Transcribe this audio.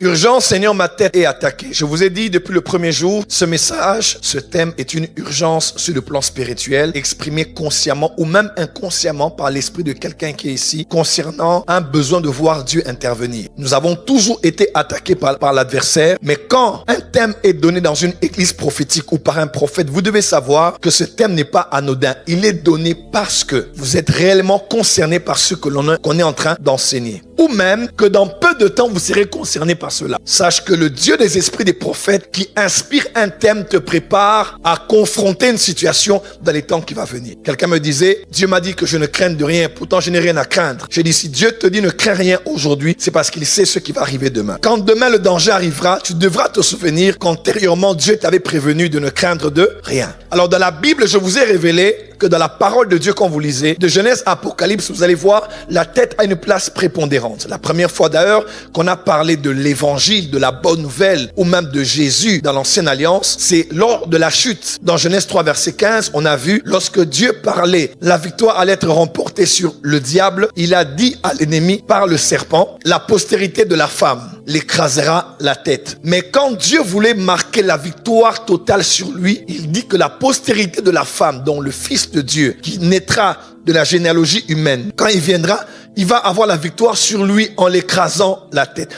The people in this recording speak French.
Urgence, Seigneur, ma tête est attaquée. Je vous ai dit depuis le premier jour, ce message, ce thème est une urgence sur le plan spirituel, exprimée consciemment ou même inconsciemment par l'esprit de quelqu'un qui est ici, concernant un besoin de voir Dieu intervenir. Nous avons toujours été attaqués par l'adversaire, mais quand un thème est donné dans une église prophétique ou par un prophète, vous devez savoir que ce thème n'est pas anodin. Il est donné parce que vous êtes réellement concerné par ce qu'on est en train d'enseigner. Ou même que dans peu de temps, vous serez concerné par cela. Sache que le Dieu des esprits des prophètes qui inspire un thème te prépare à confronter une situation dans les temps qui va venir. Quelqu'un me disait, Dieu m'a dit que je ne craigne de rien, pourtant je n'ai rien à craindre. J'ai dit, si Dieu te dit ne crains rien aujourd'hui, c'est parce qu'il sait ce qui va arriver demain. Quand demain le danger arrivera, tu devras te souvenir qu'antérieurement Dieu t'avait prévenu de ne craindre de rien. Alors dans la Bible, je vous ai révélé que dans la parole de Dieu, quand vous lisez, de Genèse à Apocalypse, vous allez voir, la tête a une place prépondérante. La première fois d'ailleurs qu'on a parlé de l'évangile, de la bonne nouvelle, ou même de Jésus dans l'ancienne alliance, c'est lors de la chute. Dans Genèse 3, verset 15, on a vu, lorsque Dieu parlait, la victoire allait être remportée sur le diable, il a dit à l'ennemi par le serpent, la postérité de la femme l'écrasera la tête. Mais quand Dieu voulait marquer la victoire totale sur lui, il dit que la postérité de la femme, dont le Fils de Dieu, qui naîtra de la généalogie humaine, quand il viendra, il va avoir la victoire sur lui en l'écrasant la tête.